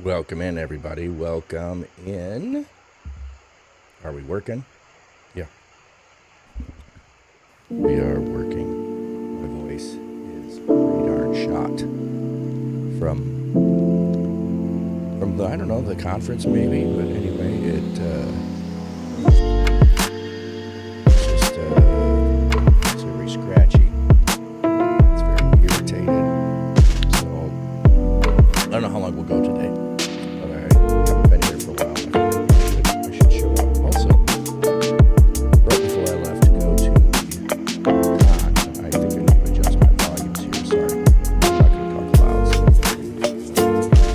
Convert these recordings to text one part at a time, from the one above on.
Welcome in, everybody. Welcome in. Are we working? Yeah, we are working. My voice is pretty darn shot from the, I don't know, the conference maybe, but anyway, it's very scratchy. It's very irritated. So I don't know how long we'll go today. Haven't been here for a while. I should show up. Also, right before I left to go to the con, I think I need to adjust my volumes here. Sorry. I'm not going to talk loud.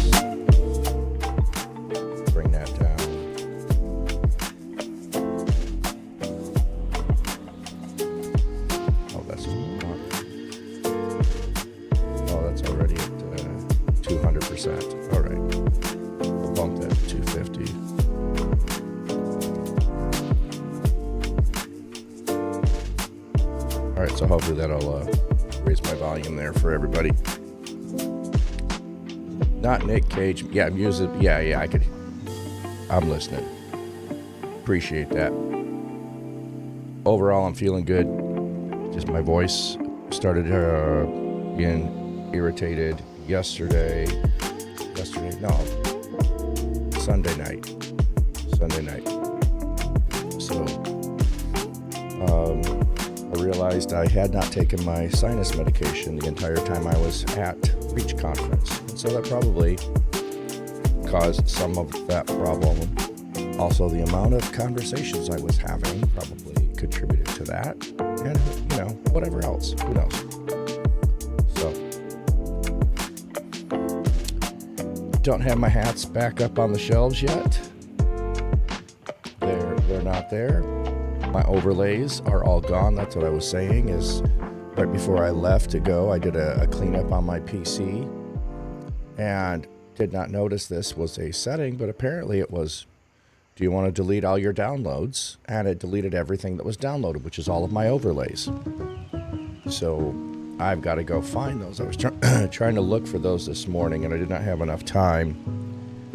So bring that down. Oh, that's oh, that's already at 200%. All right. Bump that to 250. All right, so hopefully that'll raise my volume there for everybody. Not Nick Cage. Yeah, music. Yeah, I could. I'm listening. Appreciate that. Overall, I'm feeling good. Just my voice started being irritated yesterday. No. Sunday night. So I realized I had not taken my sinus medication the entire time I was at Reach Conference. And so that probably caused some of that problem. Also, the amount of conversations I was having probably contributed to that. And, whatever else. Who knows? So, don't have my hats back up on the shelves yet. They're not there. My overlays are all gone. That's what I was saying is right before I left to go, I did a cleanup on my PC and did not notice this was a setting, but apparently it was, do you want to delete all your downloads? And it deleted everything that was downloaded, which is all of my overlays. So I've got to go find those. I was trying to look for those this morning, and I did not have enough time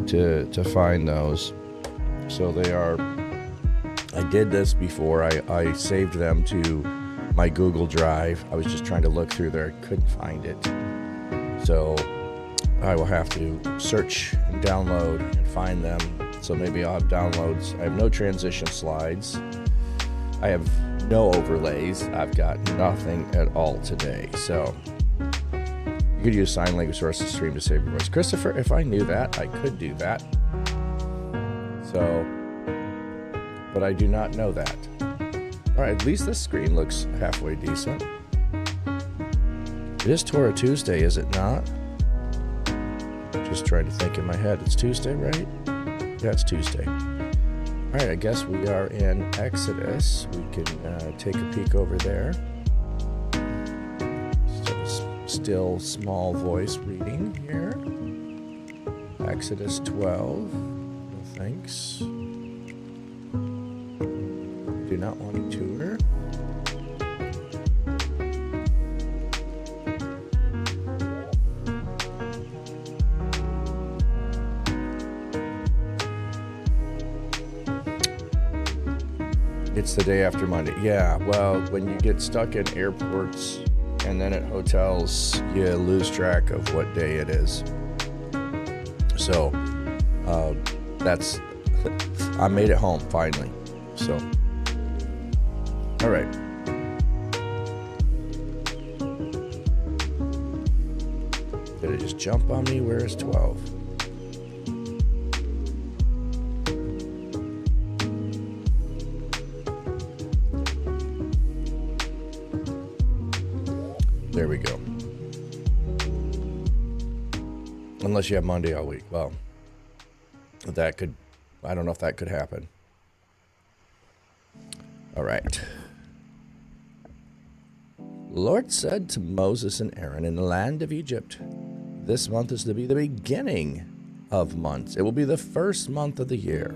to find those. So they are, I did this before. I saved them to my Google Drive. I was just trying to look through there. I couldn't find it. So I will have to search and download and find them. So maybe I'll have downloads. I have no transition slides. I have no overlays. I've got nothing at all today. So you could use sign language source to stream to save your voice. Christopher, if I knew that, I could do that. So, but I do not know that. All right, at least this screen looks halfway decent. It is Torah Tuesday, is it not? Just trying to think in my head. It's Tuesday, right? Yeah, it's Tuesday. All right, I guess we are in Exodus. We can take a peek over there. Still small voice reading here. Exodus 12. No thanks. Do not want a tutor. It's the day after Monday. Yeah, well, when you get stuck in airports and then at hotels, you lose track of what day it is. So, that's, I made it home finally. So, all right. Did it just jump on me? Where is 12? There we go. Unless you have Monday all week. Well, that could, I don't know if that could happen. All right. The Lord said to Moses and Aaron in the land of Egypt, this month is to be the beginning of months. It will be the first month of the year.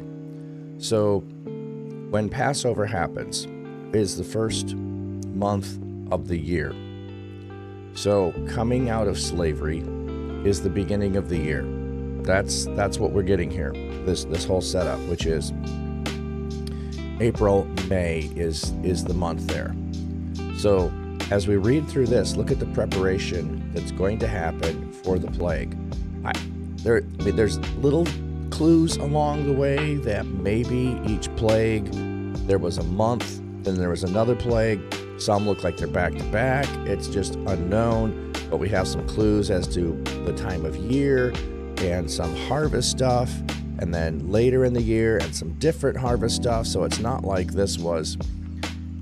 So when Passover happens, it is the first month of the year. So coming out of slavery is the beginning of the year. that's what we're getting here. This whole setup, which is April, May is the month there. So as we read through this, look at the preparation that's going to happen for the plague. There's little clues along the way that maybe each plague, there was a month, then there was another plague. Some look like they're back to back. It's just unknown, but we have some clues as to the time of year and some harvest stuff, and then later in the year and some different harvest stuff. So it's not like this was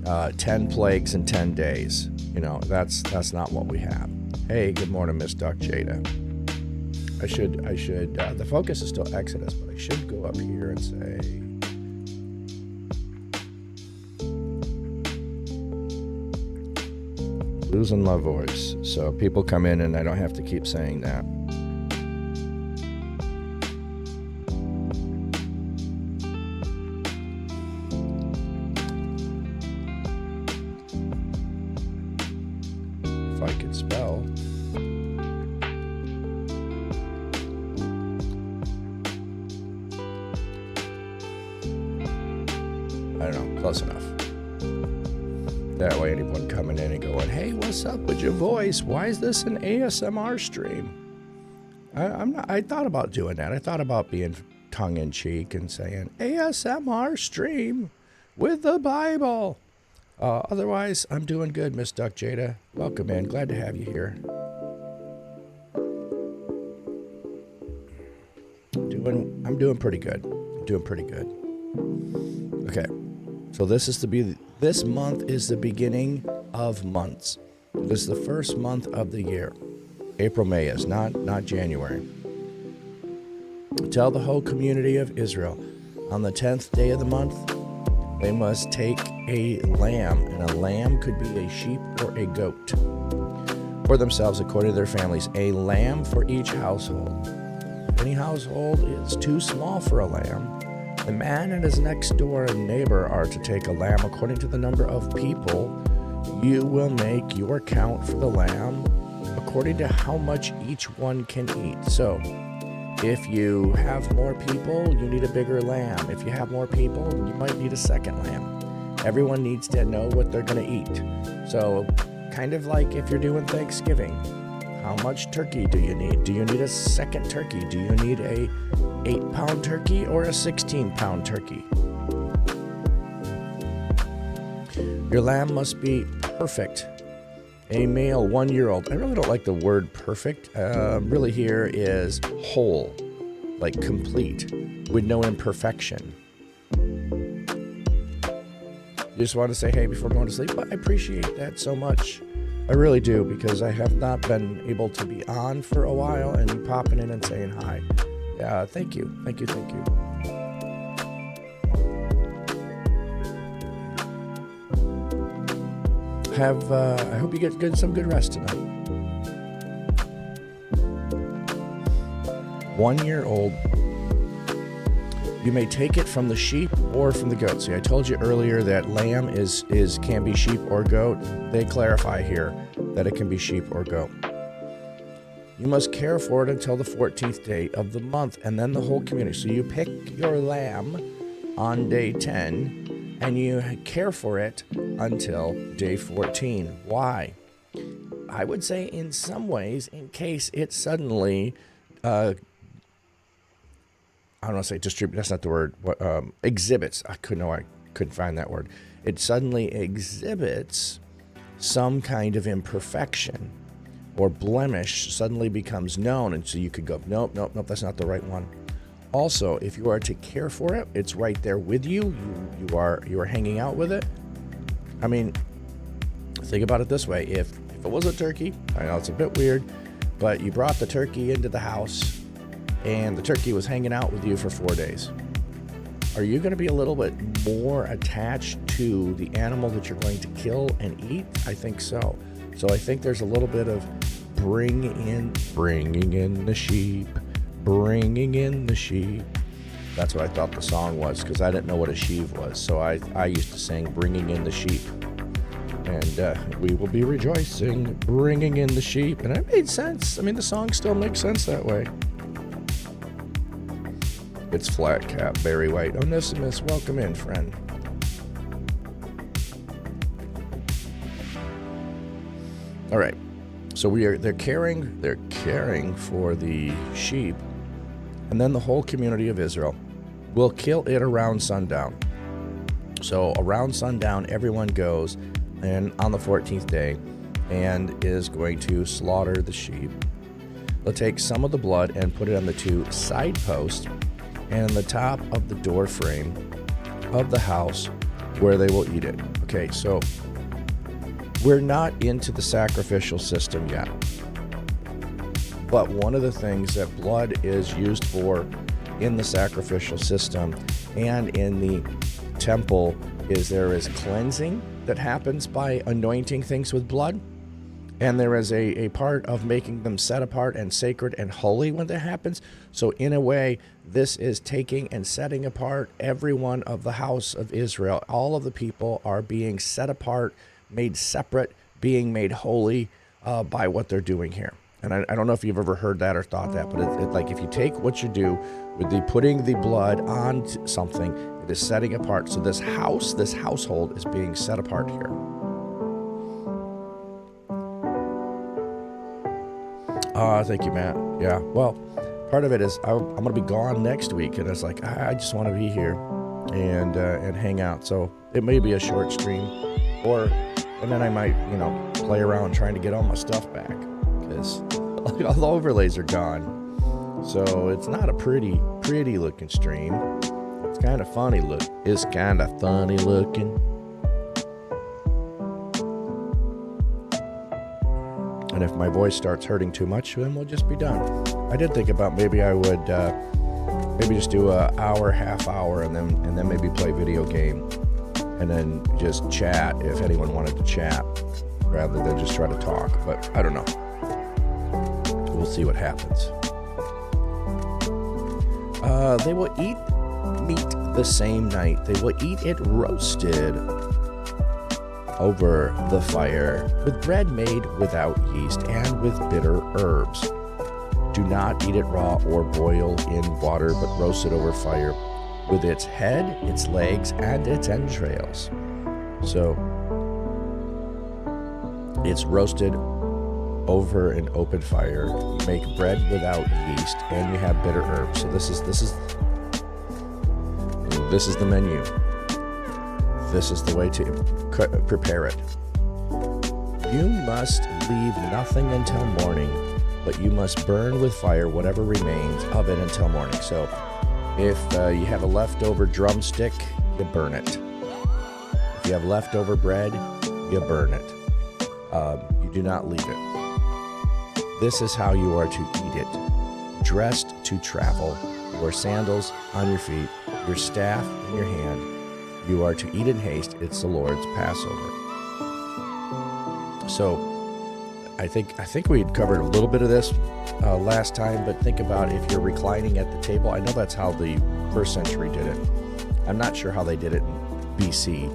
10 plagues in 10 days. You know, that's not what we have. Hey, good morning, Miss Duck Jada. I should the focus is still Exodus, but I should go up here and say, losing my voice, so people come in and I don't have to keep saying that. If I could spell. I don't know, close enough. That way anyone coming in and going, hey, what's up with your voice? Why is this an ASMR stream? I thought about doing that. I thought about being tongue-in-cheek and saying, ASMR stream with the Bible. Otherwise, I'm doing good, Miss Duck Jada. Welcome in. Glad to have you here. I'm doing pretty good. Okay. So this month is the beginning of months. This is the first month of the year. April, May is not January. Tell the whole community of Israel, on the 10th day of the month, they must take a lamb, and a lamb could be a sheep or a goat, for themselves according to their families, a lamb for each household. If any household is too small for a lamb, the man and his next door neighbor are to take a lamb according to the number of people. You will make your count for the lamb according to how much each one can eat. So, if you have more people, you need a bigger lamb. If you have more people, you might need a second lamb. Everyone needs to know what they're going to eat. So, kind of like if you're doing Thanksgiving, how much turkey do you need? Do you need a second turkey? Do you need a 8-pound turkey or a 16-pound turkey? Your lamb must be perfect. A male 1-year-old. I really don't like the word perfect. Really here is whole, like complete, with no imperfection. You just want to say hey before going to sleep? But I appreciate that so much. I really do, because I have not been able to be on for a while, and you popping in and saying hi. Yeah, thank you. I hope you get some good rest tonight. 1-year-old. You may take it from the sheep or from the goat. See, I told you earlier that lamb can be sheep or goat. They clarify here that it can be sheep or goat. You must care for it until the 14th day of the month, and then the whole community. So you pick your lamb on day 10, and you care for it until day 14. Why? I would say in some ways, in case it suddenly, I don't want to say distribute, that's not the word, exhibits. I couldn't find that word. It suddenly exhibits some kind of imperfection or blemish, suddenly becomes known, and so you could go, nope, that's not the right one. Also, if you are to care for it, it's right there with you. You are hanging out with it. I mean, think about it this way: if it was a turkey, I know it's a bit weird, but you brought the turkey into the house, and the turkey was hanging out with you for 4 days. Are you going to be a little bit more attached to the animal that you're going to kill and eat? I think so. So I think there's a little bit of bringing in the sheep. That's what I thought the song was, because I didn't know what a sheave was. So I used to sing bringing in the sheep. And we will be rejoicing, bringing in the sheep. And it made sense. I mean, the song still makes sense that way. It's Flat Cap, Barry White. Onesimus, welcome in, friend. All right. So they're caring for the sheep, and then the whole community of Israel will kill it around sundown. So around sundown, everyone goes and on the 14th day and is going to slaughter the sheep. They'll take some of the blood and put it on the 2 side posts and on the top of the door frame of the house where they will eat it. Okay, so we're not into the sacrificial system yet. But one of the things that blood is used for in the sacrificial system and in the temple is there is cleansing that happens by anointing things with blood. And there is a part of making them set apart and sacred and holy when that happens. So in a way, this is taking and setting apart every one of the house of Israel. All of the people are being set apart, made separate, being made holy by what they're doing here. And I don't know if you've ever heard that or thought that, but it like if you take what you do with the putting the blood on something, it is setting apart. So this household is being set apart here. Thank you, Matt. Yeah, well, part of it is I'm going to be gone next week, and it's like I just want to be here and hang out. So it may be a short stream, and then I might play around trying to get all my stuff back because all the overlays are gone. So it's not a pretty looking stream. It's kind of funny look. It's kind of funny looking. And if my voice starts hurting too much, then we'll just be done. I did think about maybe I would maybe just do an hour, half hour, and then maybe play video game, and then just chat if anyone wanted to chat, rather than just try to talk. But I don't know. We'll see what happens. They will eat meat the same night. They will eat it roasted over the fire with bread made without yeast and with bitter herbs. Do not eat it raw or boil in water, but roast it over fire with its head, its legs, and its entrails. So it's roasted over an open fire. You make bread without yeast, and you have bitter herbs. So this is the menu. This is the way to prepare it. You must leave nothing until morning, but you must burn with fire whatever remains of it until morning. So if you have a leftover drumstick, you burn it. If you have leftover bread, you burn it. You do not leave it. This is how you are to eat it. Dressed to travel, your sandals on your feet, your staff in your hand. You are to eat in haste. It's the Lord's Passover. So I think we had covered a little bit of this last time, but think about if you're reclining at the table. I know that's how the first century did it. I'm not sure how they did it in BC,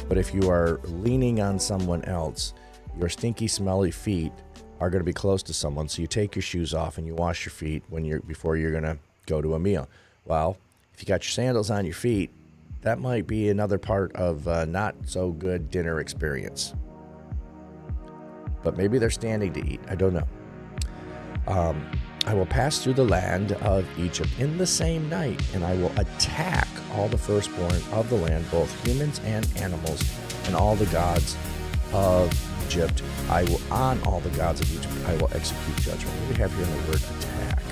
but if you are leaning on someone else, your stinky, smelly feet are going to be close to someone. So you take your shoes off and you wash your feet before you're going to go to a meal. Well, if you got your sandals on your feet, that might be another part of not so good dinner experience. But maybe they're standing to eat. I don't know. I will pass through the land of Egypt in the same night, and I will attack all the firstborn of the land, both humans and animals, and all the gods of Egypt. On all the gods of Egypt, I will execute judgment. What do we have here in the word attack?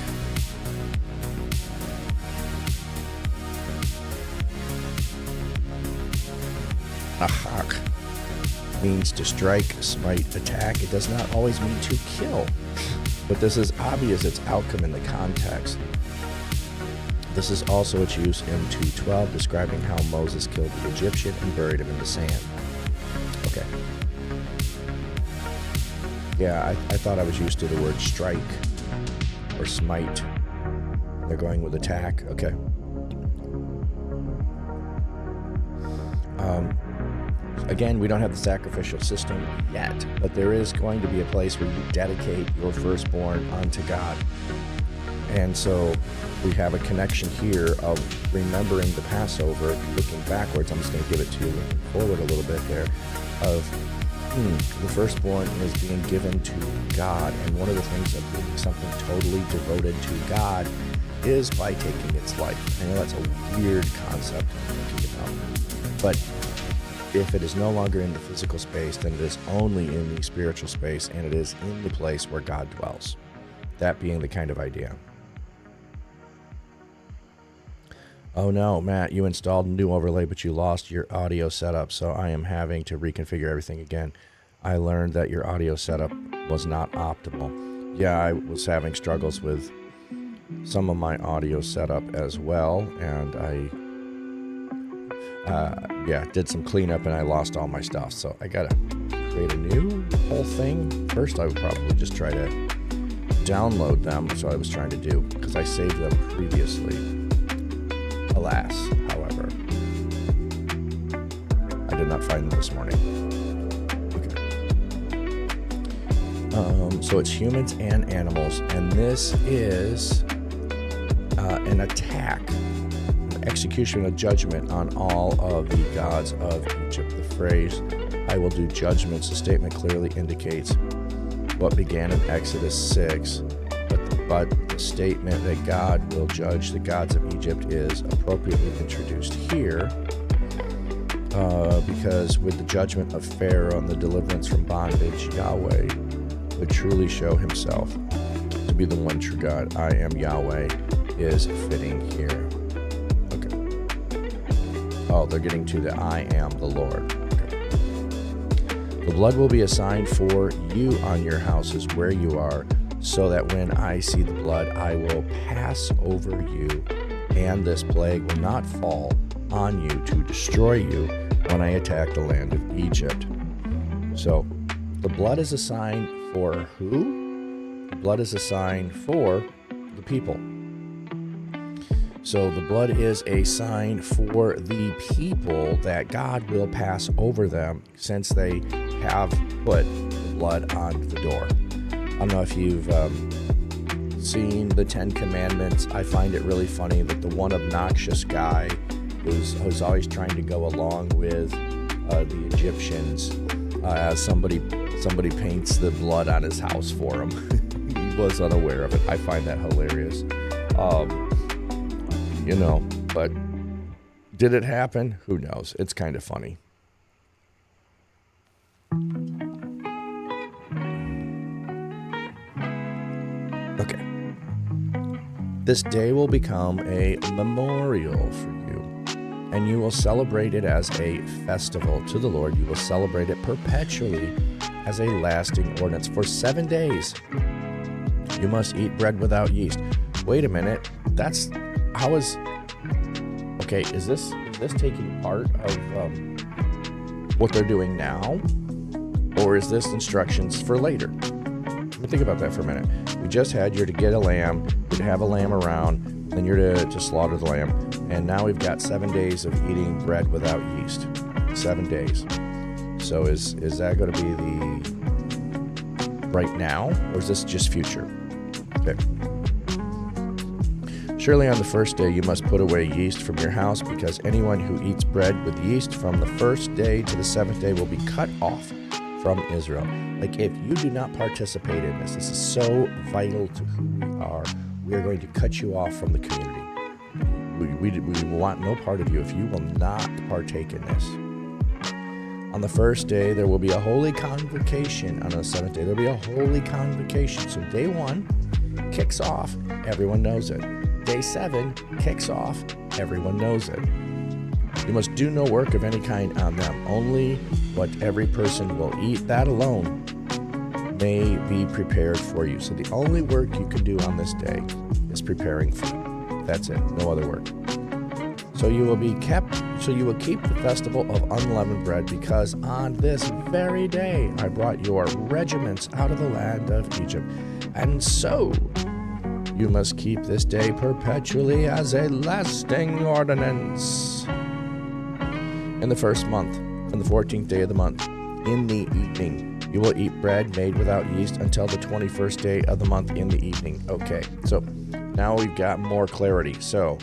Ahak means to strike, smite, attack. It does not always mean to kill, but this is obvious its outcome in the context. This is also its use in 2:12, describing how Moses killed the Egyptian and buried him in the sand. Okay. Yeah, I thought I was used to the word strike or smite. They're going with attack. Okay. Again, we don't have the sacrificial system yet, but there is going to be a place where you dedicate your firstborn unto God. And so we have a connection here of remembering the Passover, looking backwards. I'm just going to give it to you, looking forward a little bit there, of the firstborn is being given to God. And one of the things of being something totally devoted to God is by taking its life. I know that's a weird concept to think about. But if it is no longer in the physical space, then it is only in the spiritual space, and it is in the place where God dwells. That being the kind of idea. Oh no, Matt, you installed a new overlay, but you lost your audio setup, so I am having to reconfigure everything again. I learned that your audio setup was not optimal. Yeah, I was having struggles with some of my audio setup as well, and I did some cleanup and I lost all my stuff, so I gotta create a new whole thing. First, I would probably just try to download them, so I was trying to do, because I saved them previously. Alas, however, I did not find them this morning. Okay. So it's humans and animals, and this is an attack, an execution of judgment on all of the gods of Egypt. The phrase, "I will do judgments," the statement clearly indicates what began in Exodus 6, but the statement that God will judge the gods of Egypt is appropriately introduced here, because with the judgment of Pharaoh and the deliverance from bondage, Yahweh would truly show himself to be the one true God. I am Yahweh is fitting here. Okay. Oh, they're getting to the I am the Lord. Okay. The blood will be a sign for you on your houses where you are, so that when I see the blood, I will pass over you, and this plague will not fall on you to destroy you when I attack the land of Egypt. So, the blood is a sign for who? The blood is a sign for the people. So, the blood is a sign for the people that God will pass over them, since they have put the blood on the door. I don't know if you've seen the Ten Commandments. I find it really funny that the one obnoxious guy who's always trying to go along with the Egyptians, somebody paints the blood on his house for him. He was unaware of it. I find that hilarious. But did it happen? Who knows? It's kind of funny. Okay. This day will become a memorial for you, and you will celebrate it as a festival to the Lord. You will celebrate it perpetually as a lasting ordinance. For 7 days, you must eat bread without yeast. Wait a minute. Is this taking part of what they're doing now? Or is this instructions for later? Let me think about that for a minute. We just had you're to get a lamb, you're to have a lamb around, then you're to slaughter the lamb. And now we've got 7 days of eating bread without yeast. 7 days. So is that going to be the right now, or is this just future? Okay. Surely on the first day you must put away yeast from your house, because anyone who eats bread with yeast from the first day to the seventh day will be cut off from Israel. Like, if you do not participate in this is so vital to who we are. We are going to cut you off from the community. We want no part of you if you will not partake in this. On the first day, there will be a holy convocation. On the seventh day, there will be a holy convocation. So day 1 kicks off. Everyone knows it. Day 7 kicks off. Everyone knows it. You must do no work of any kind on them. Only what every person will eat, that alone may be prepared for you. So the only work you can do on this day is preparing food. That's it. No other work. So you will keep the festival of unleavened bread, because on this very day I brought your regiments out of the land of Egypt. And so you must keep this day perpetually as a lasting ordinance. In the first month, on the 14th day of the month, in the evening, you will eat bread made without yeast until the 21st day of the month in the evening. Okay, so Now we've got more clarity. So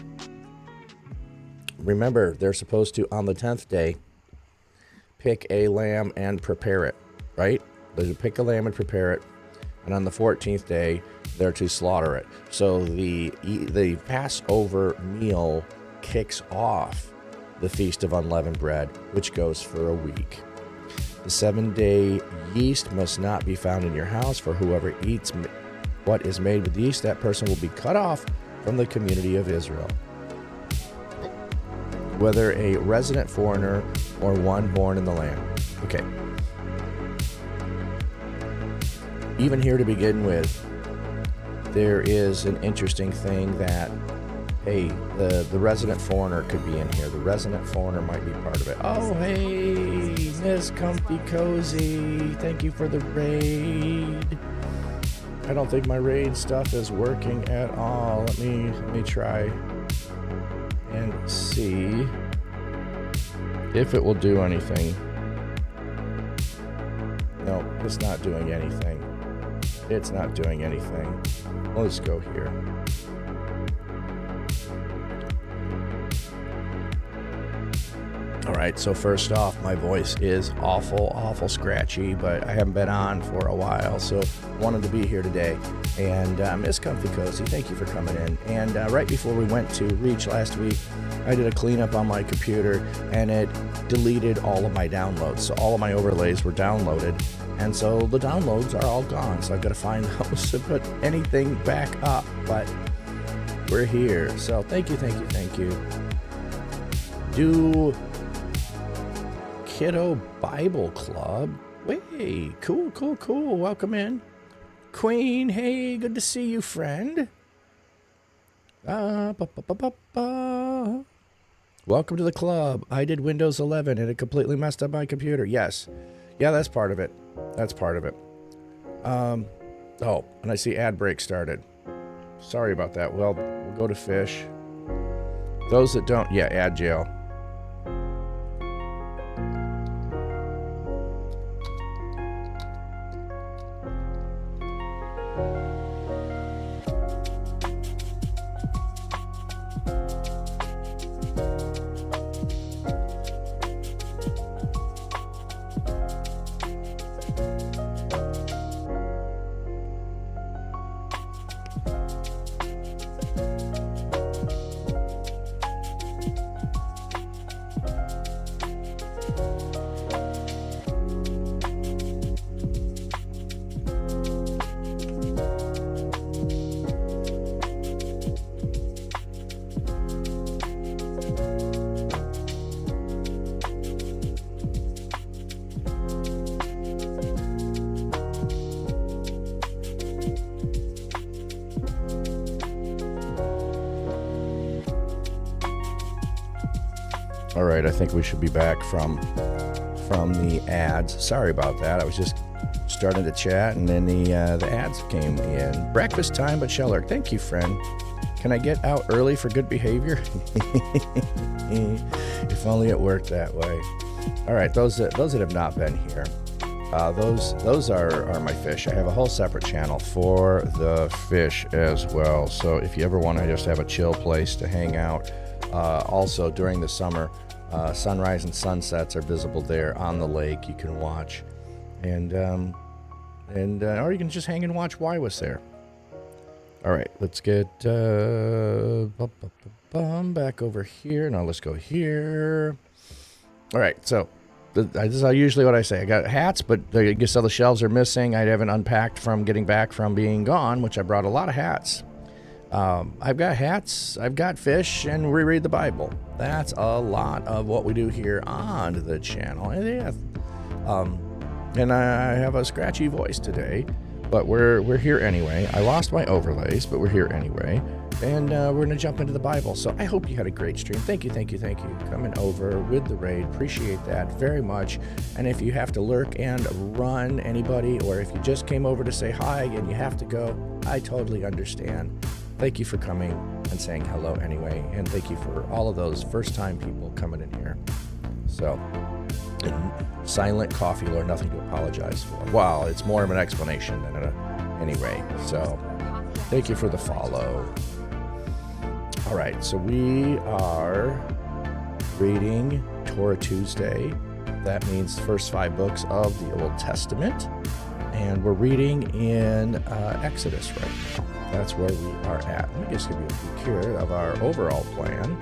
remember, they're supposed to, on the 10th day, pick a lamb and prepare it, right? They pick a lamb and prepare it. And on the 14th day, they're to slaughter it. So the Passover meal kicks off the Feast of Unleavened Bread, which goes for a week. The 7-day yeast must not be found in your house, for whoever eats what is made with yeast, that person will be cut off from the community of Israel. Whether a resident foreigner or one born in the land. Okay. Even here to begin with, there is an interesting thing that, hey, the resident foreigner could be in here. The resident foreigner might be part of it. Oh, hey, Miss Comfy Cozy, thank you for the raid. I don't think my raid stuff is working at all. Let me try and see if it will do anything. No, it's not doing anything. It's not doing anything. Let's go here. All right, so first off, my voice is awful scratchy, but I haven't been on for a while, so wanted to be here today. And Miss Comfy Cozy, thank you for coming in. And right before we went to Reach last week, I did a cleanup on my computer, and it deleted all of my downloads. So all of my overlays were downloaded, and so the downloads are all gone. So I've got to find those to put anything back up, but we're here. So thank you. Do Kiddo Bible Club. Hey, cool. Welcome in. Queen, hey, good to see you, friend. Welcome to the club. I did Windows 11 and it completely messed up my computer. Yes. Yeah, that's part of it. Oh, and I see ad break started. Sorry about that. Well, we'll go to fish. Those that don't, yeah, ad jail. All right, I think we should be back from the ads. Sorry about that. I was just starting to chat, and then the ads came in. Breakfast time, but Sheller, thank you, friend. Can I get out early for good behavior? If only it worked that way. All right, those that have not been here, those are my fish. I have a whole separate channel for the fish as well. So if you ever want to just have a chill place to hang out, also during the summer, sunrise and sunsets are visible there on the lake. You can watch, and or you can just hang and watch while I was there. All right, let's get back over here. Now let's go here. All right, so this is usually what I say. I got hats, but I guess all the shelves are missing. I haven't unpacked from getting back from being gone, which I brought a lot of hats. I've got hats, I've got fish, and we read the Bible. That's a lot of what we do here on the channel. And I have a scratchy voice today, but we're here anyway. I lost my overlays, but we're here anyway. And we're going to jump into the Bible. So I hope you had a great stream. Thank you. Coming over with the raid. Appreciate that very much. And if you have to lurk and run, anybody, or if you just came over to say hi and you have to go, I totally understand. Thank you for coming and saying hello anyway. And thank you for all of those first-time people coming in here. So, silent coffee, Lord, nothing to apologize for. Wow, it's more of an explanation than anyway. So, thank you for the follow. All right, so we are reading Torah Tuesday. That means the first 5 books of the Old Testament. And we're reading in Exodus right now. That's where we are at. Let me just give you a peek here of our overall plan.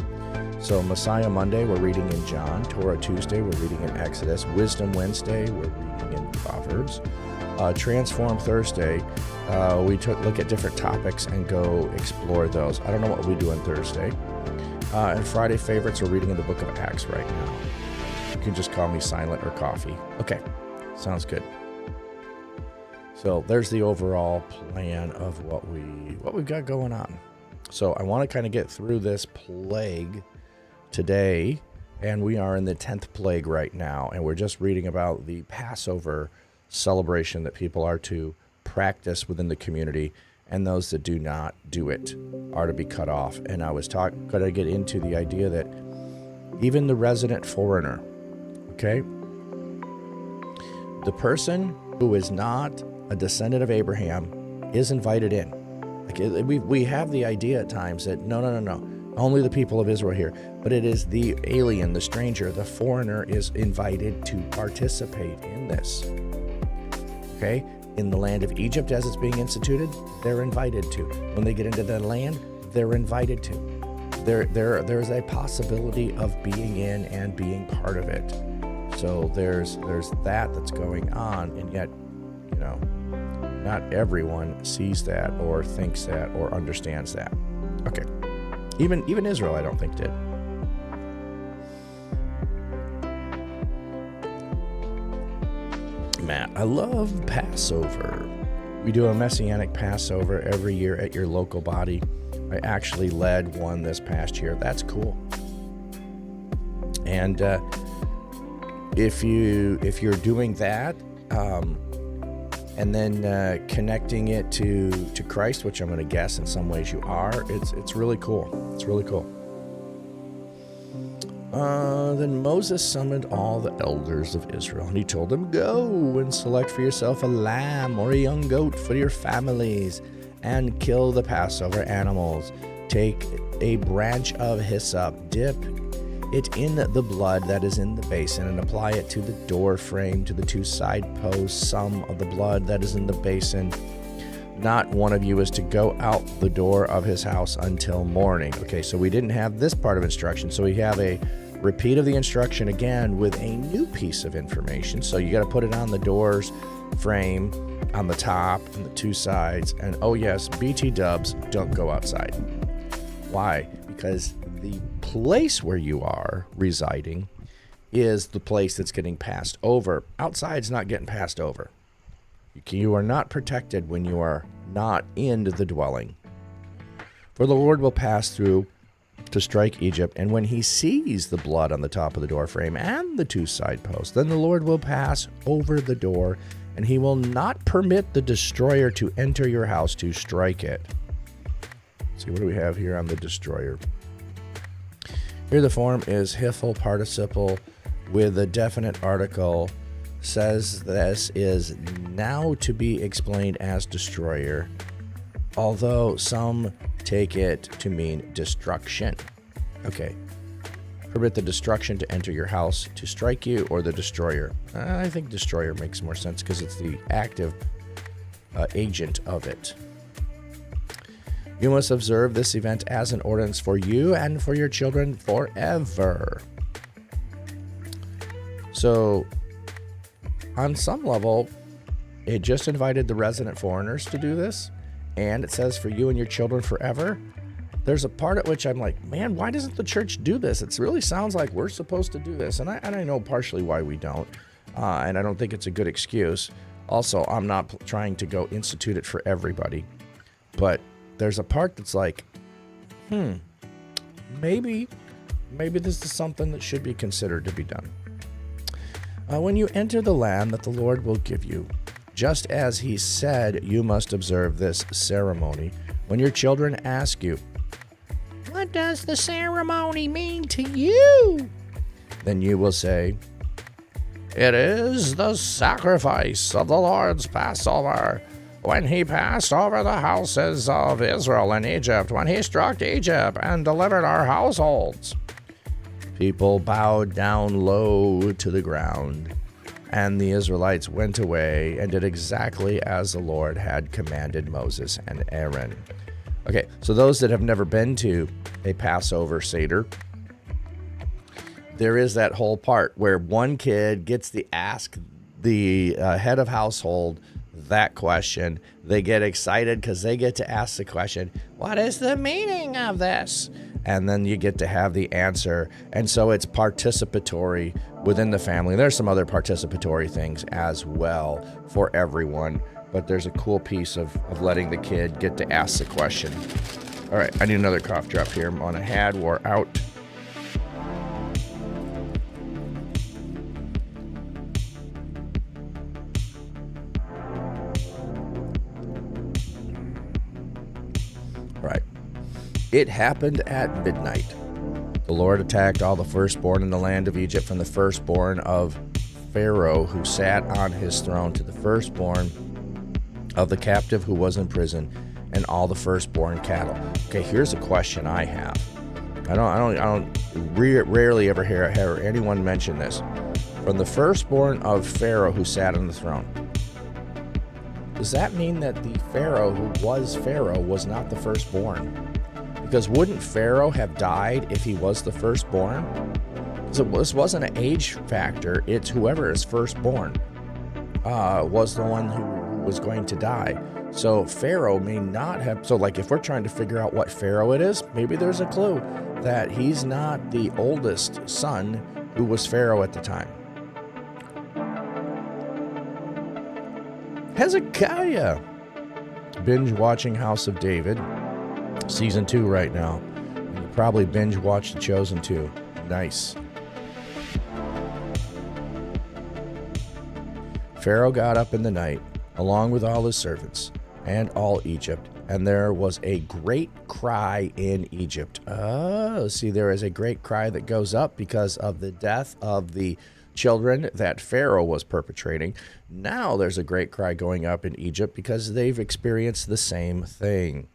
So Messiah Monday, we're reading in John. Torah Tuesday, we're reading in Exodus. Wisdom Wednesday, we're reading in Proverbs. Transform Thursday, we look at different topics and go explore those. I don't know what we do on Thursday. And Friday favorites, we're reading in the book of Acts right now. You can just call me Silent or Coffee. Okay, sounds good. So there's the overall plan of what we've got going on. So I want to kind of get through this plague today, and we are in the 10th plague right now, and we're just reading about the Passover celebration that people are to practice within the community, and those that do not do it are to be cut off. And I was going to get into the idea that even the resident foreigner, okay, the person who is not a descendant of Abraham is invited in. Like we have the idea at times that no, only the people of Israel here, but it is the alien, the stranger, the foreigner is invited to participate in this. Okay, in the land of Egypt as it's being instituted, they're invited to. When they get into that land, they're invited to. There's a possibility of being in and being part of it. So there's that's going on, and yet, not everyone sees that or thinks that or understands that. Okay. Even Israel, I don't think, did. Matt, I love Passover. We do a Messianic Passover every year at your local body. I actually led one this past year. That's cool. And if you're doing that, and then connecting it to Christ, which I'm going to guess in some ways you are, it's really cool. It's really cool. Then Moses summoned all the elders of Israel, and he told them, "Go and select for yourself a lamb or a young goat for your families, and kill the Passover animals. Take a branch of hyssop, dip it in the blood that is in the basin, and apply it to the door frame, to the 2 side posts, some of the blood that is in the basin. Not one of you is to go out the door of his house until morning." Okay, so we didn't have this part of instruction, so we have a repeat of the instruction again with a new piece of information. So you got to put it on the doors frame, on the top, and the 2 sides, and oh yes, BT dubs, don't go outside. Why? Because the place where you are residing is the place that's getting passed over. Outside's not getting passed over. You are not protected when you are not in the dwelling. For the Lord will pass through to strike Egypt, and when he sees the blood on the top of the door frame and the 2 side posts, then the Lord will pass over the door, and he will not permit the destroyer to enter your house to strike it. Let's see, what do we have here on the destroyer? Here the form is Hiphil participle with a definite article. Says this is now to be explained as destroyer, although some take it to mean destruction. Okay. Permit the destruction to enter your house to strike you, or the destroyer. I think destroyer makes more sense because it's the active agent of it. You must observe this event as an ordinance for you and for your children forever. So, on some level, it just invited the resident foreigners to do this, and it says for you and your children forever. There's a part at which I'm like, man, why doesn't the church do this? It really sounds like we're supposed to do this, and I know partially why we don't, and I don't think it's a good excuse. Also, I'm not trying to go institute it for everybody, but there's a part that's like, maybe this is something that should be considered to be done. When you enter the land that the Lord will give you, just as he said, you must observe this ceremony. When your children ask you, "What does the ceremony mean to you?" then you will say, "It is the sacrifice of the Lord's Passover, when he passed over the houses of Israel and Egypt, when he struck Egypt and delivered our households. People bowed down low to the ground, and the Israelites went away and did exactly as the Lord had commanded Moses and Aaron. Okay, so those that have never been to a Passover Seder, there is that whole part where one kid gets to ask the head of household that question. They get excited because they get to ask the question, what is the meaning of this? And then you get to have the answer. And so it's participatory within the family. There's some other participatory things as well for everyone, but there's a cool piece of letting the kid get to ask the question. All right, I need another cough drop here. I'm on a had, we're out. Right. It happened at midnight. The Lord attacked all the firstborn in the land of Egypt, from the firstborn of Pharaoh who sat on his throne to the firstborn of the captive who was in prison, and all the firstborn cattle. Okay, here's a question I have. Rarely ever hear anyone mention this. From the firstborn of Pharaoh who sat on the throne. Does that mean that the Pharaoh who was Pharaoh was not the firstborn? Because wouldn't Pharaoh have died if he was the firstborn? So this wasn't an age factor. It's whoever is firstborn was the one who was going to die. So Pharaoh may not have. So like if we're trying to figure out what Pharaoh it is, maybe there's a clue that he's not the oldest son who was Pharaoh at the time. Hezekiah. Binge watching House of David. Season 2 right now. You probably binge watched The Chosen too. Nice. Pharaoh got up in the night, along with all his servants, and all Egypt, and there was a great cry in Egypt. Oh, see, there is a great cry that goes up because of the death of the children that Pharaoh was perpetrating. Now there's a great cry going up in Egypt because they've experienced the same thing.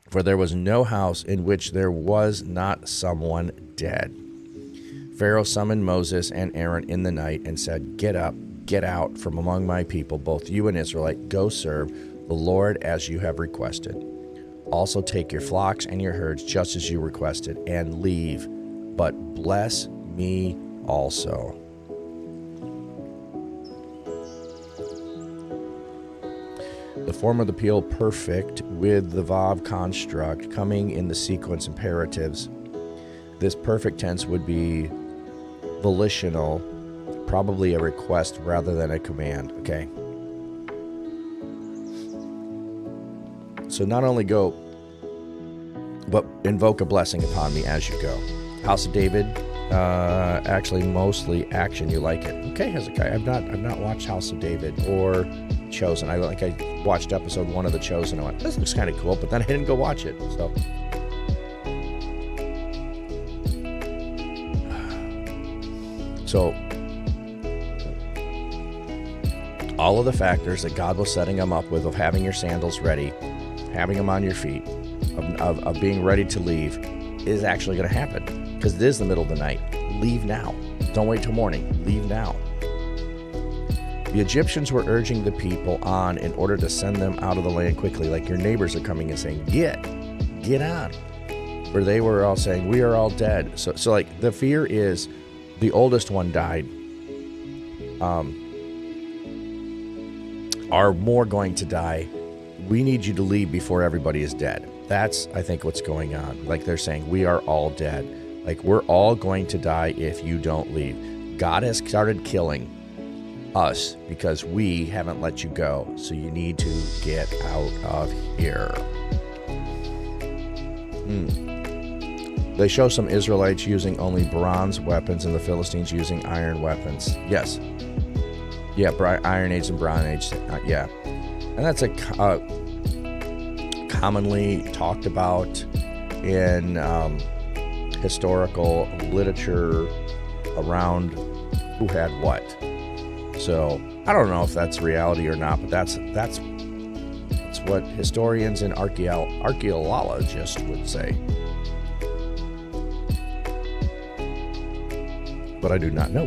For there was no house in which there was not someone dead. Pharaoh summoned Moses and Aaron in the night and said, get up, get out from among my people, both you and Israelite, go serve the Lord as you have requested. Also take your flocks and your herds just as you requested, and leave, but bless me also. The form of the appeal perfect with the Vav construct coming in the sequence imperatives. This perfect tense would be volitional, probably a request rather than a command. Okay. So not only go, but invoke a blessing upon me as you go. House of David, actually mostly action. You like it? Okay, Hezekiah. I've not watched House of David or Chosen. I watched episode 1 of The Chosen. I went, this looks kind of cool, but then I didn't go watch it. So all of the factors that God was setting them up with, of having your sandals ready, having them on your feet, of being ready to leave, is actually going to happen, because it is the middle of the night. Leave now. Don't wait till morning. Leave now. The Egyptians were urging the people on in order to send them out of the land quickly, like your neighbors are coming and saying, get on. For they were all saying, we are all dead. So like the fear is the oldest one died. Are more going to die? We need you to leave before everybody is dead. That's, I think, what's going on. Like they're saying, we are all dead. Like we're all going to die if you don't leave. God has started killing us because we haven't let you go. So you need to get out of here. They show some Israelites using only bronze weapons and the Philistines using iron weapons. Yes. Yeah, Iron Age and Bronze Age. Yeah. And that's a commonly talked about in historical literature around who had what. So I don't know if that's reality or not, but that's what historians and archaeologists would say. But I do not know.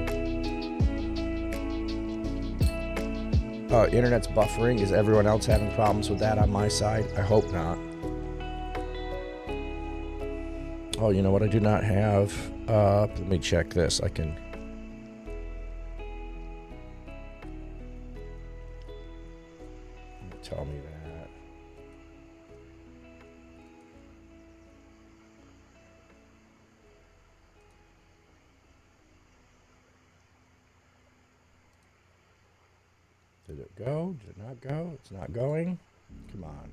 Internet's buffering. Is everyone else having problems with that on my side? I hope not. Oh, you know what I do not have? Let me check this. I can... Tell me that. Did it go? Did it not go? It's not going? Come on.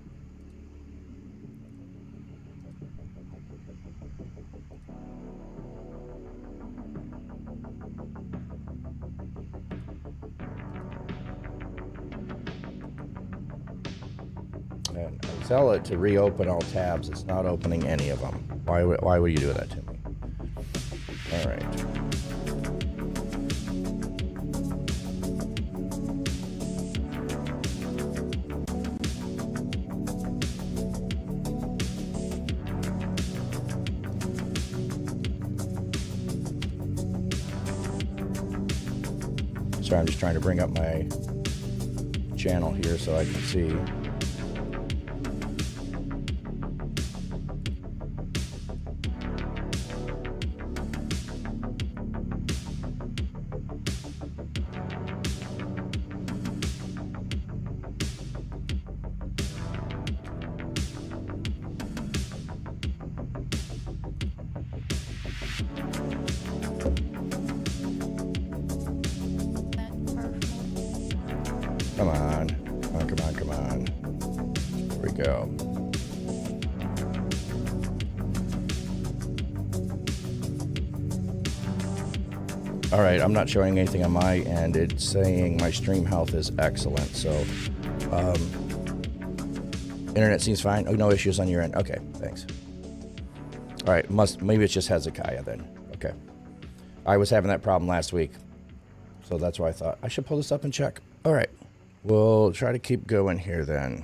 And I tell it to reopen all tabs. It's not opening any of them. Why would you do that to me? All right. Sorry, I'm just trying to bring up my channel here so I can see. Come on. Come on. Here we go. All right, I'm not showing anything on my end. It's saying my stream health is excellent. So, internet seems fine. Oh, no issues on your end. Okay, thanks. All right, maybe it's just Hezekiah then. Okay. I was having that problem last week. So that's why I thought I should pull this up and check. All right. We'll try to keep going here then.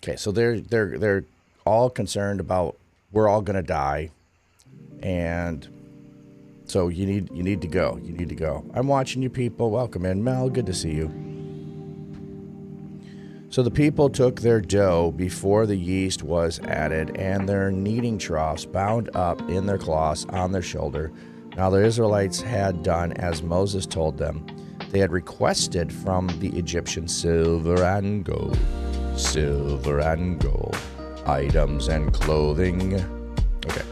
Okay, so they're all concerned about we're all gonna die, and so you need to go. You need to go. I'm watching you people. Welcome in, Mel. Good to see you. So the people took their dough before the yeast was added, and their kneading troughs bound up in their cloths on their shoulder. Now the Israelites had done as Moses told them. They had requested from the Egyptians silver and gold, items and clothing. Okay.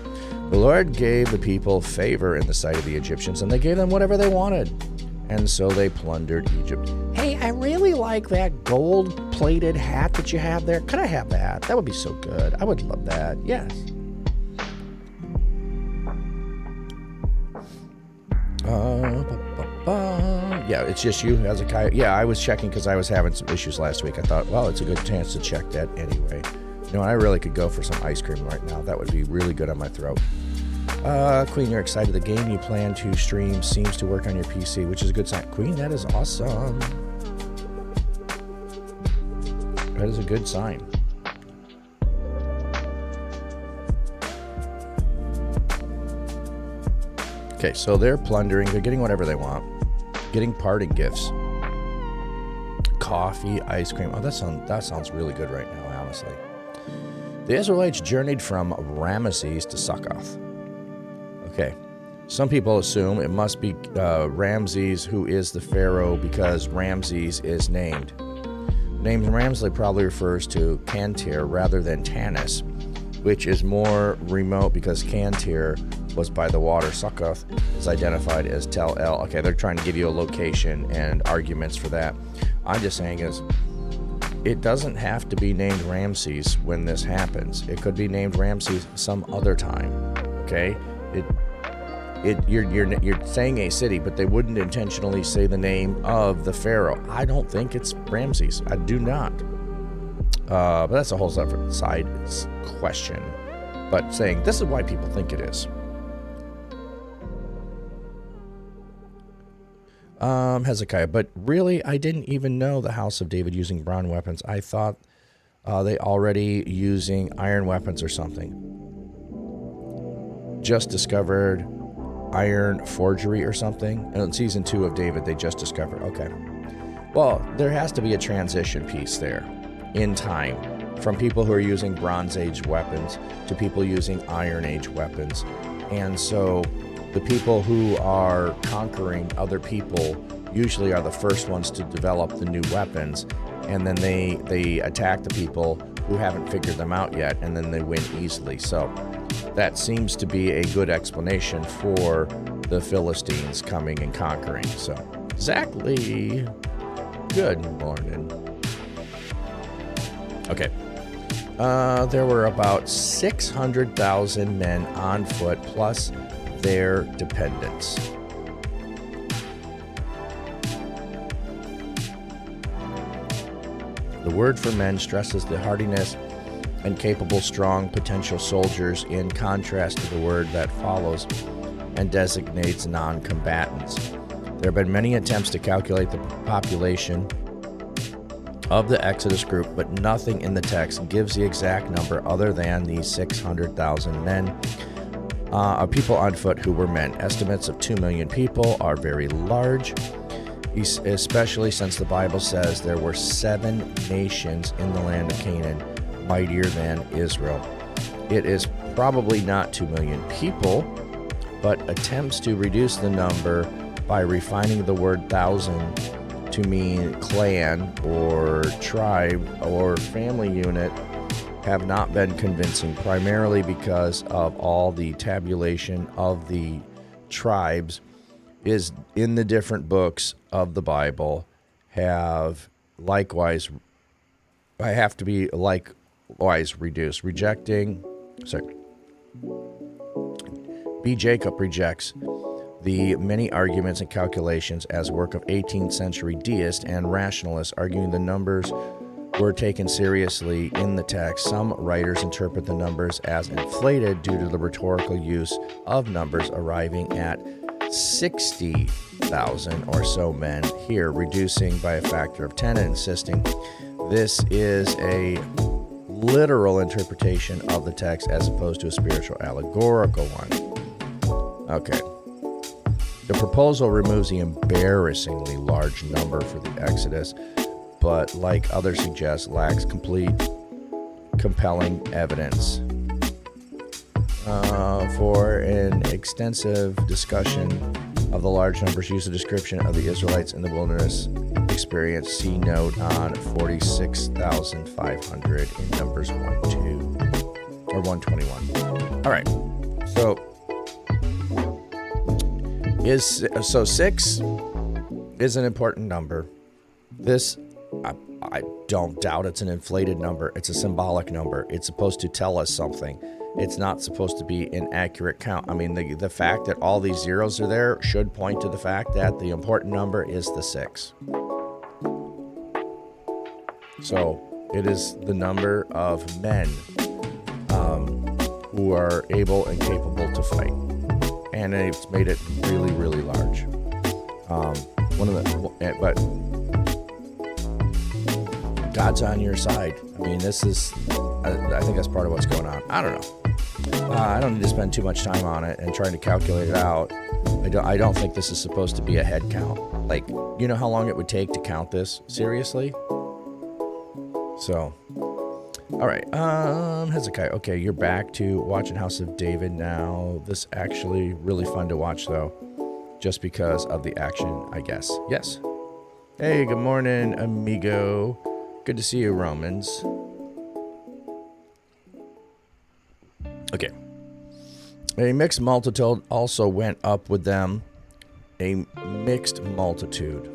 The Lord gave the people favor in the sight of the Egyptians, and they gave them whatever they wanted. And so they plundered Egypt. Hey, I really like that gold-plated hat that you have there. Could I have that? That would be so good. I would love that. Yes. Yeah, it's just you, Hezekiah. Yeah, I was checking because I was having some issues last week. I thought, well, it's a good chance to check that anyway. You know, I really could go for some ice cream right now. That would be really good on my throat. Queen, you're excited. The game you plan to stream seems to work on your PC, which is a good sign. Queen, that is awesome. That is a good sign. Okay, so they're plundering. They're getting whatever they want. Getting parting gifts. Coffee, ice cream. Oh, that sounds really good right now, honestly. The Israelites journeyed from Ramesses to Succoth. Okay. Some people assume it must be Ramses who is the pharaoh because Ramses is named. The name Ramses probably refers to Cantir rather than Tanis, which is more remote because Cantir was by the water. Succoth is identified as Tel El. Okay, they're trying to give you a location and arguments for that. I'm just saying is it doesn't have to be named Ramses when this happens. It could be named Ramses some other time. Okay? You're saying a city, but they wouldn't intentionally say the name of the pharaoh. I don't think it's Ramses. I do not. But that's a whole separate side question. But saying this is why people think it is. Hezekiah. But really, I didn't even know the House of David using bronze weapons. I thought they already using iron weapons or something. Just discovered iron forgery or something. And in season 2 of David, they just discovered. Okay. Well, there has to be a transition piece there in time from people who are using Bronze Age weapons to people using Iron Age weapons. And so the people who are conquering other people usually are the first ones to develop the new weapons, and then they attack the people who haven't figured them out yet, and then they win easily. So that seems to be a good explanation for the Philistines coming and conquering. So, exactly. Good morning. Okay. There were about 600,000 men on foot, plus their dependents. The word for men stresses the hardiness and capable, strong, potential soldiers in contrast to the word that follows and designates non-combatants. There have been many attempts to calculate the population of the Exodus group, but nothing in the text gives the exact number other than the 600,000 men of people on foot who were men. Estimates of 2 million people are very large, especially since the Bible says there were 7 nations in the land of Canaan mightier than Israel. It is probably not 2 million people, but attempts to reduce the number by refining the word thousand to mean clan or tribe or family unit have not been convincing, primarily because of all the tabulation of the tribes is in the different books of the Bible have likewise reduced. B. Jacob rejects the many arguments and calculations as work of 18th century deists and rationalists, arguing the numbers were taken seriously in the text. Some writers interpret the numbers as inflated due to the rhetorical use of numbers, arriving at 60,000 or so men here, reducing by a factor of 10 and insisting this is a literal interpretation of the text as opposed to a spiritual allegorical one. Okay. The proposal removes the embarrassingly large number for the Exodus, but like others suggest, lacks complete, compelling evidence. For an extensive discussion of the large numbers, use a description of the Israelites in the wilderness experience. See note on 46,500 in Numbers 121. All right, so 6 is an important number. This, I don't doubt it's an inflated number. It's a symbolic number. It's supposed to tell us something. It's not supposed to be an accurate count. I mean, the fact that all these zeros are there should point to the fact that the important number is the 6. So it is the number of men who are able and capable to fight. And it's made it really, really large. But God's on your side. I mean, this is, I think that's part of what's going on. I don't know. I don't need to spend too much time on it and trying to calculate it out. I don't think this is supposed to be a head count. Like, you know how long it would take to count this? Seriously? So, all right. Hezekiah. Okay, you're back to watching House of David now. This actually really fun to watch, though, just because of the action, I guess. Yes. Hey, good morning, amigo. Good to see you, Romans. Okay. A mixed multitude also went up with them. A mixed multitude.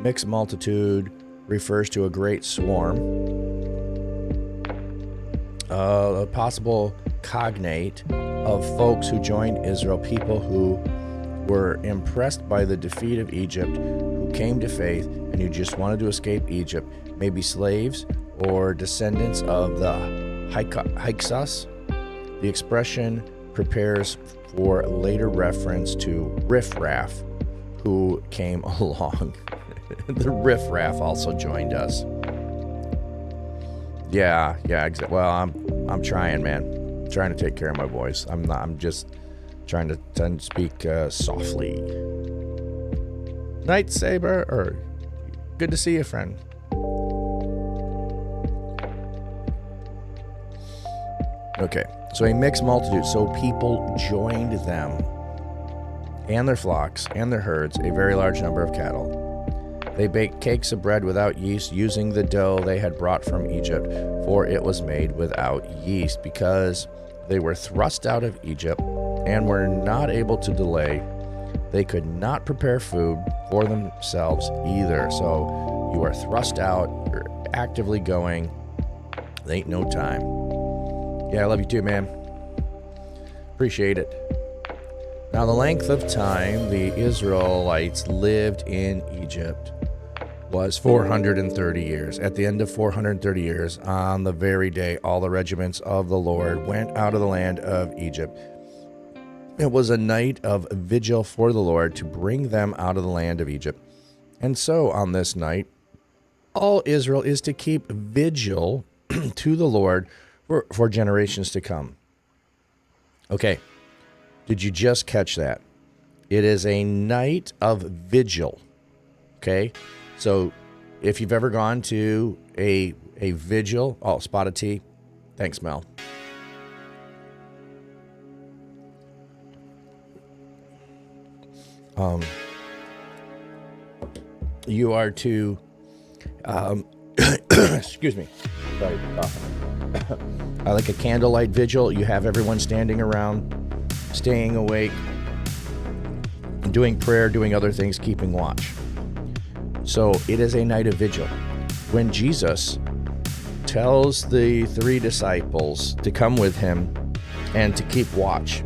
Mixed multitude refers to a great swarm. A possible cognate of folks who joined Israel, people who were impressed by the defeat of Egypt, who came to faith and who just wanted to escape Egypt, maybe slaves or descendants of the Hyksos. The expression prepares for later reference to riffraff, who came along. The riffraff also joined us. Yeah, well, I'm trying, man. I'm trying to take care of my voice. I'm just trying to speak softly. Night Saber, or good to see you, friend. Okay, so a mixed multitude, so people joined them and their flocks and their herds, a very large number of cattle. They baked cakes of bread without yeast, using the dough they had brought from Egypt, for it was made without yeast, because they were thrust out of Egypt and were not able to delay. They could not prepare food for themselves either. So you are thrust out, you're actively going. There ain't no time. Yeah, I love you too, man. Appreciate it. Now, the length of time the Israelites lived in Egypt was 430 years. At the end of 430 years, on the very day all the regiments of the Lord went out of the land of Egypt, it was a night of vigil for the Lord to bring them out of the land of Egypt. And so on this night, all Israel is to keep vigil to the Lord for generations to come. Okay, did you just catch that? It is a night of vigil. Okay, so if you've ever gone to a vigil, spotted tea. Thanks, Mel. You are to, excuse me, sorry for coughing. Like a candlelight vigil, you have everyone standing around, staying awake, doing prayer, doing other things, keeping watch. So it is a night of vigil. When Jesus tells the 3 disciples to come with him and to keep watch,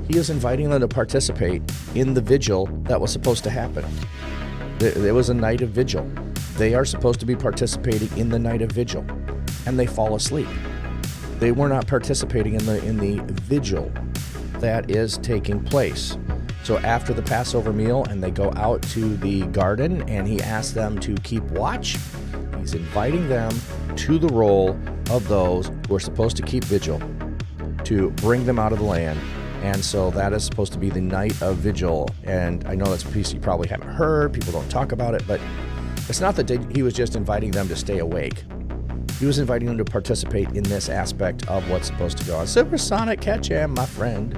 he is inviting them to participate in the vigil that was supposed to happen. There was a night of vigil. They are supposed to be participating in the night of vigil, and they fall asleep. They were not participating in the vigil that is taking place. So after the Passover meal, and they go out to the garden, and he asks them to keep watch, he's inviting them to the role of those who are supposed to keep vigil, to bring them out of the land. And so that is supposed to be the night of vigil. And I know that's a piece you probably haven't heard. People don't talk about it, but it's not that he was just inviting them to stay awake. He was inviting them to participate in this aspect of what's supposed to go on. Supersonic, catch him, my friend.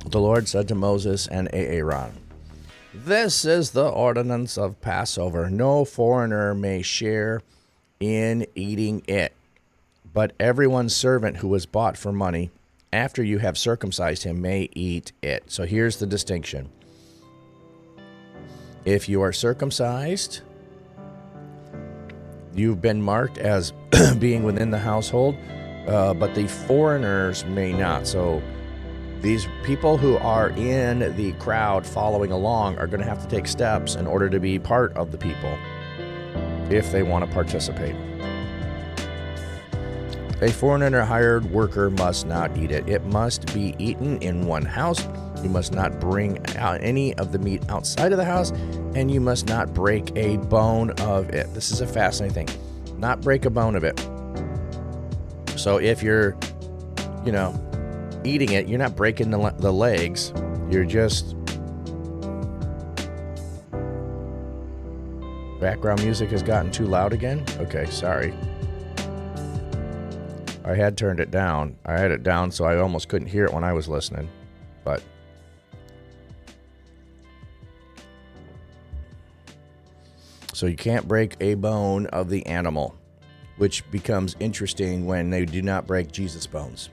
The Lord said to Moses and Aaron, "This is the ordinance of Passover. No foreigner may share in eating it, but everyone's servant who was bought for money, after you have circumcised him, may eat it." So here's the distinction. If you are circumcised, you've been marked as being within the household, but the foreigners may not. So these people who are in the crowd following along are going to have to take steps in order to be part of the people if they want to participate. A foreigner hired worker must not eat it. It must be eaten in one house. You must not bring out any of the meat outside of the house, and you must not break a bone of it. This is a fascinating thing. Not break a bone of it. So if you're, eating it, you're not breaking the legs. You're just... Background music has gotten too loud again? Okay, sorry. I had turned it down. I had it down so I almost couldn't hear it when I was listening. But so you can't break a bone of the animal, which becomes interesting when they do not break Jesus' bones.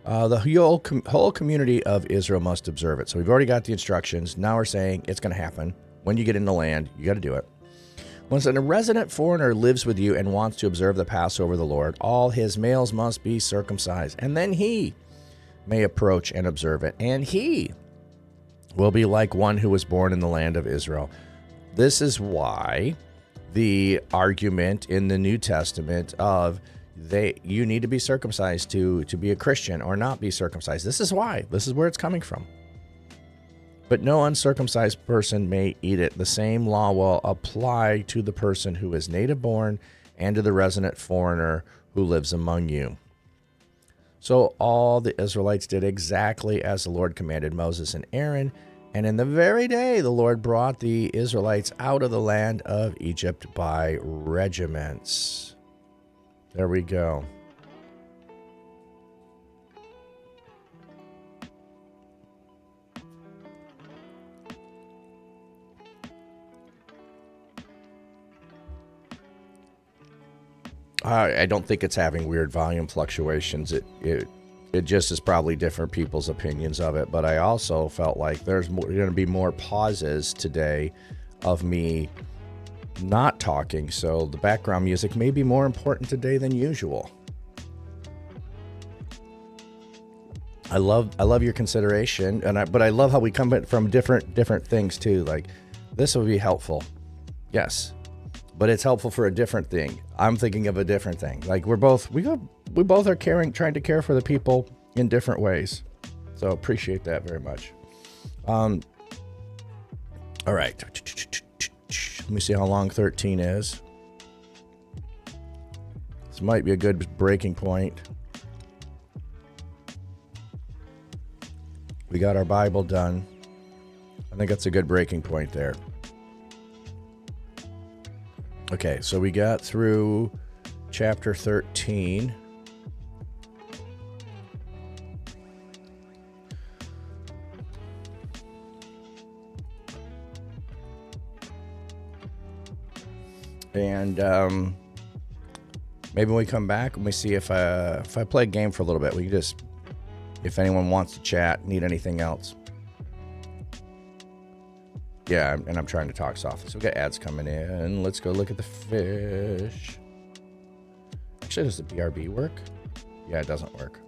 The whole community of Israel must observe it. So we've already got the instructions. Now we're saying it's going to happen. When you get in the land, you got to do it. Once a resident foreigner lives with you and wants to observe the Passover of the Lord, all his males must be circumcised, and then he may approach and observe it, and he will be like one who was born in the land of Israel. This is why the argument in the New Testament of You need to be circumcised to be a Christian or not be circumcised. This is why. This is where it's coming from. But no uncircumcised person may eat it. The same law will apply to the person who is native born and to the resident foreigner who lives among you. So all the Israelites did exactly as the Lord commanded Moses and Aaron. And in the very day, the Lord brought the Israelites out of the land of Egypt by regiments. There we go. I don't think it's having weird volume fluctuations. It just is probably different people's opinions of it. But I also felt like there's going to be more pauses today of me not talking. So the background music may be more important today than usual. I love your consideration, but I love how we come from different things too. Like this would be helpful, yes, but it's helpful for a different thing. I'm thinking of a different thing. Like we both are trying to care for the people in different ways. So appreciate that very much. All right, let me see how long 13 is. This might be a good breaking point. We got our Bible done. I think that's a good breaking point there. Okay, so we got through chapter 13. And maybe when we come back, let me see if I play a game for a little bit. We can just, if anyone wants to chat, need anything else. Yeah, and I'm trying to talk softly. So we got ads coming in. Let's go look at the fish. Actually, does the BRB work? Yeah, it doesn't work.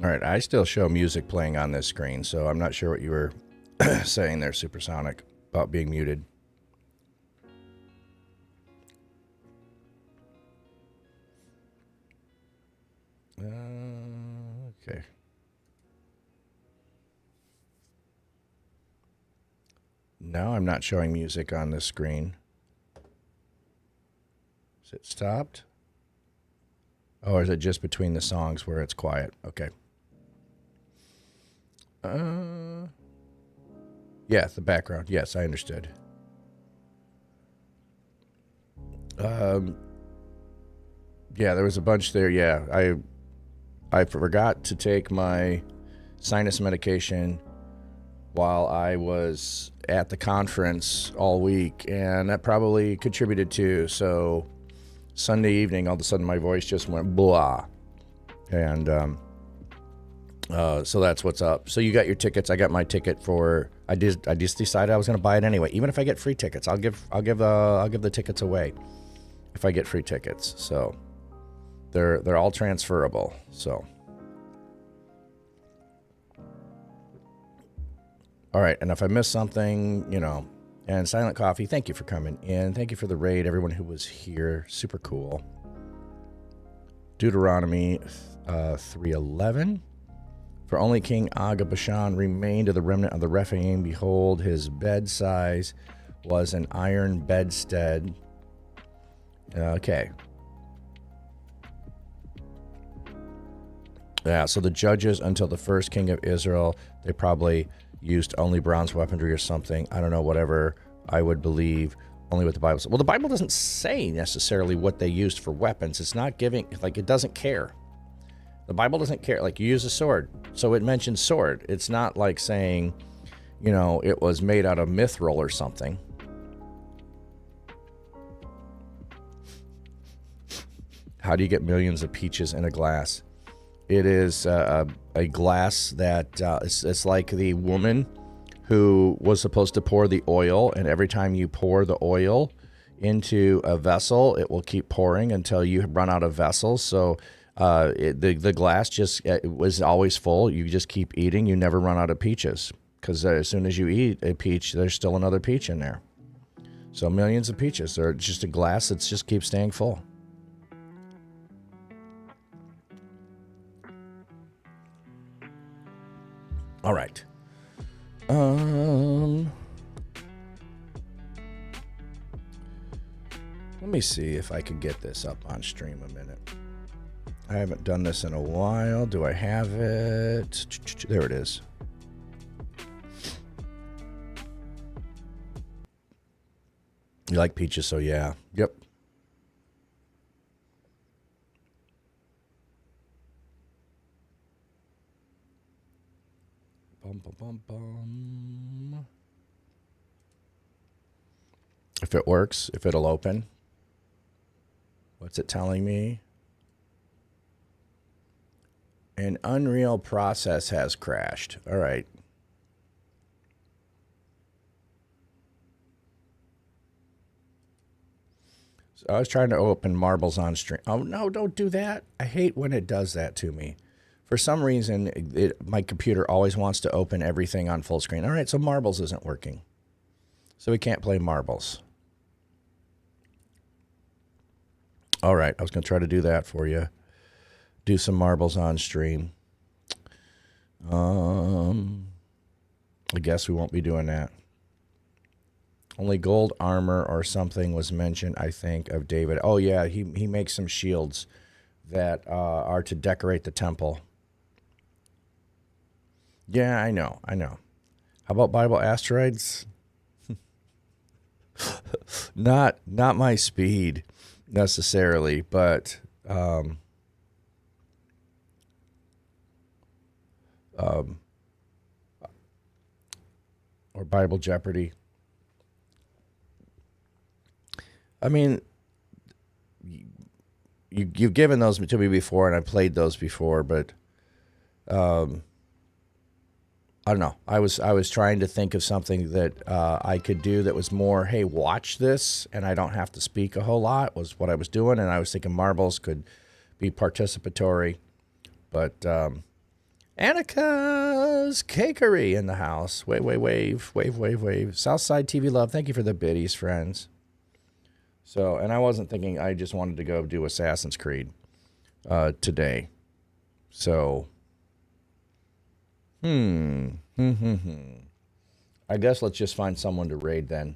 All right, I still show music playing on this screen, so I'm not sure what you were saying there, Supersonic, about being muted. Okay. No, I'm not showing music on this screen. Is it stopped? Oh, or is it just between the songs where it's quiet? Okay. Yes, the background. Yes, I understood. Yeah, there was a bunch there. Yeah, I forgot to take my sinus medication while I was at the conference all week, and that probably contributed too. So Sunday evening, all of a sudden my voice just went blah, and so that's what's up. So you got your tickets. I got my ticket for. I just decided I was going to buy it anyway. Even if I get free tickets, I'll give the tickets away if I get free tickets. So they're all transferable. So all right. And if I miss something, and Silent Coffee, thank you for coming in. Thank you for the raid. Everyone who was here, super cool. Deuteronomy 3:11. For only King Og of Bashan remained of the remnant of the Rephaim. Behold, his bed size was an iron bedstead. Okay. Yeah, so the judges until the first king of Israel, they probably used only bronze weaponry or something. I don't know, whatever I would believe, only what the Bible says. Well, the Bible doesn't say necessarily what they used for weapons. It's not giving, it doesn't care. The Bible doesn't care. You use a sword, so it mentions sword. It's not like saying, it was made out of mithril or something. How do you get millions of peaches in a glass? It is a glass that it's like the woman who was supposed to pour the oil, and every time you pour the oil into a vessel, it will keep pouring until you run out of vessels. So the glass just was always full. You just keep eating. You never run out of peaches, because as soon as you eat a peach, there's still another peach in there. So millions of peaches. They're just a glass that just keeps staying full. All right. Let me see if I could get this up on stream a minute. I haven't done this in a while. Do I have it? There it is. You like peaches, so yeah. Yep. Bum, bum, bum, bum. If it works, if it'll open. What's it telling me? An Unreal process has crashed. All right. So I was trying to open Marbles on stream. Oh, no, don't do that. I hate when it does that to me. For some reason, my computer always wants to open everything on full screen. All right, so Marbles isn't working. So we can't play Marbles. All right, I was going to try to do that for you. Do some Marbles on stream. I guess we won't be doing that. Only gold armor or something was mentioned, I think, of David. Oh, yeah, he makes some shields that are to decorate the temple. Yeah, I know. How about Bible asteroids? Not my speed necessarily, but or Bible Jeopardy. I mean, you've given those to me before, and I played those before, but I don't know. I was trying to think of something that I could do that was more, hey, watch this, and I don't have to speak a whole lot, was what I was doing, and I was thinking Marbles could be participatory, but Annika's Cakery in the house. Wave. Southside TV Love, thank you for the biddies, friends. So, and I wasn't thinking, I just wanted to go do Assassin's Creed today. So, I guess let's just find someone to raid then.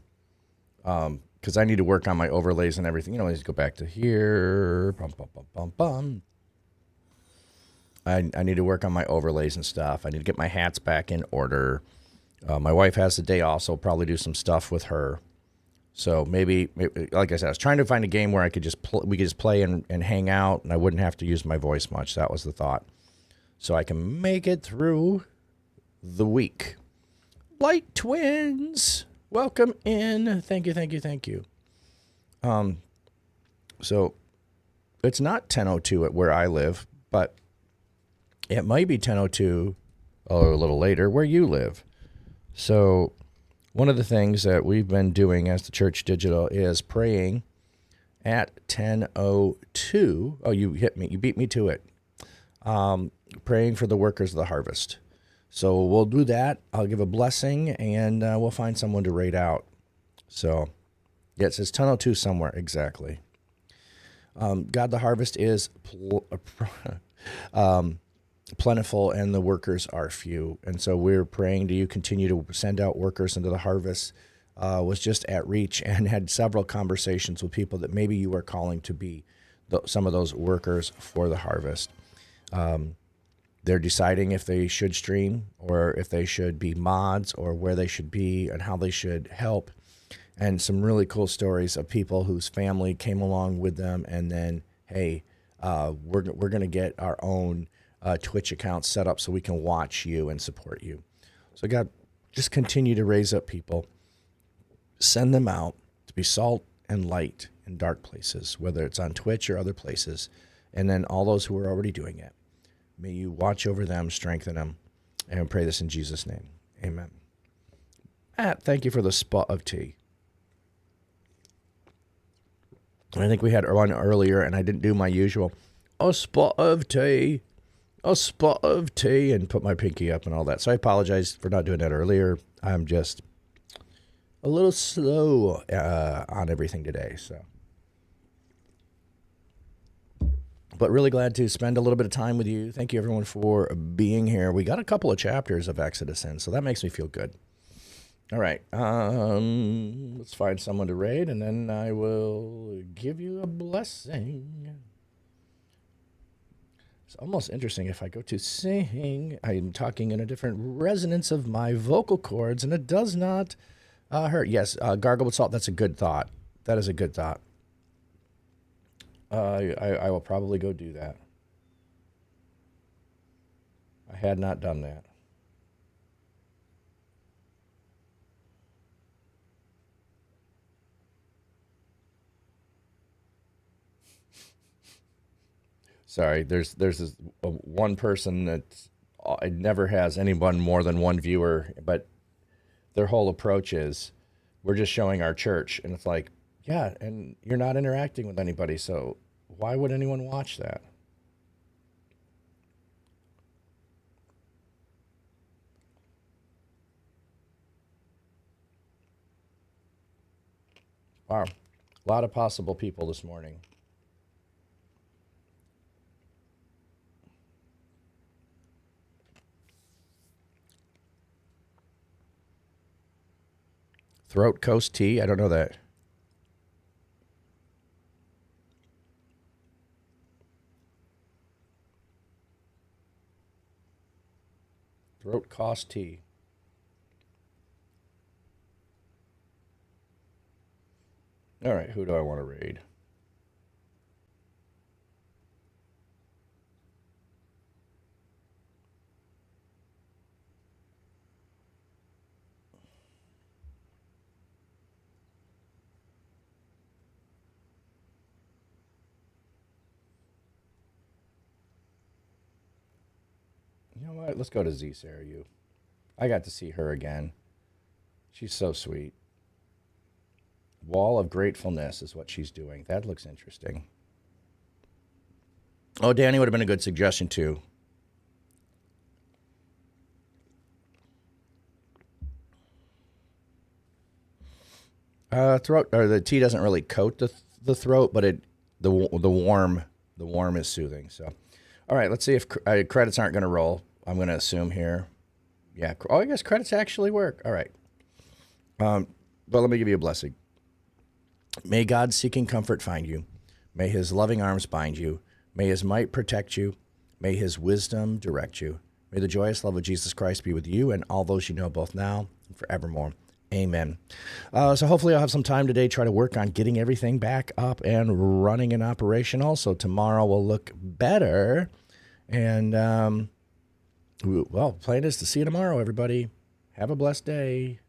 Because I need to work on my overlays and everything. Let's go back to here. I need to work on my overlays and stuff. I need to get my hats back in order. My wife has the day off, so I'll probably do some stuff with her. So maybe, like I said, I was trying to find a game where I could we could just play and hang out, and I wouldn't have to use my voice much. That was the thought. So I can make it through the week. Light Twins, welcome in. Thank you, thank you, thank you. So it's not 10:02 at where I live, but it might be 10:02 or a little later where you live. So one of the things that we've been doing as the Church Digital is praying at 10:02. Oh, you hit me. You beat me to it. Praying for the workers of the harvest. So we'll do that. I'll give a blessing, and we'll find someone to rate out. So, yeah, it says 10:02 somewhere. Exactly. God, the harvest is plentiful, and the workers are few. And so we're praying to you continue to send out workers into the harvest. Was just at Reach and had several conversations with people that maybe you are calling to be some of those workers for the harvest. They're deciding if they should stream or if they should be mods or where they should be and how they should help. And some really cool stories of people whose family came along with them. And then, hey, we're going to get our own Twitch account set up so we can watch you and support you. So God, just continue to raise up people. Send them out to be salt and light in dark places, whether it's on Twitch or other places. And then all those who are already doing it. May you watch over them, strengthen them, and we pray this in Jesus' name. Amen. Matt, thank you for the spot of tea. I think we had one earlier, and I didn't do my usual, a spot of tea, and put my pinky up and all that. So I apologize for not doing that earlier. I'm just a little slow on everything today, so. But really glad to spend a little bit of time with you. Thank you, everyone, for being here. We got a couple of chapters of Exodus in, so that makes me feel good. All right. Let's find someone to raid, and then I will give you a blessing. It's almost interesting. If I go to sing, I'm talking in a different resonance of my vocal cords, and it does not hurt. Yes, gargle with salt. That's a good thought. That is a good thought. I will probably go do that. I had not done that. Sorry, there's this one person that it never has anyone more than one viewer, but their whole approach is we're just showing our church, and it's like, yeah, and you're not interacting with anybody, so why would anyone watch that? Wow, a lot of possible people this morning. Throat Coast Tea, I don't know that. Throat Cost Tea. All right, who do I want to raid? You know what? Let's go to Z Sarah U. I got to see her again. She's so sweet. Wall of Gratefulness is what she's doing. That looks interesting. Oh, Danny would have been a good suggestion too. Throat or the tea doesn't really coat the throat, but the warm is soothing. So, all right, let's see if credits aren't going to roll. I'm going to assume here. Yeah. Oh, I guess credits actually work. All right. Well, let me give you a blessing. May God seeking comfort find you. May his loving arms bind you. May his might protect you. May his wisdom direct you. May the joyous love of Jesus Christ be with you and all those you know both now and forevermore. Amen. So hopefully I'll have some time today, try to work on getting everything back up and running and operational. So tomorrow will look better. And, well, plan is to see you tomorrow, everybody. Have a blessed day.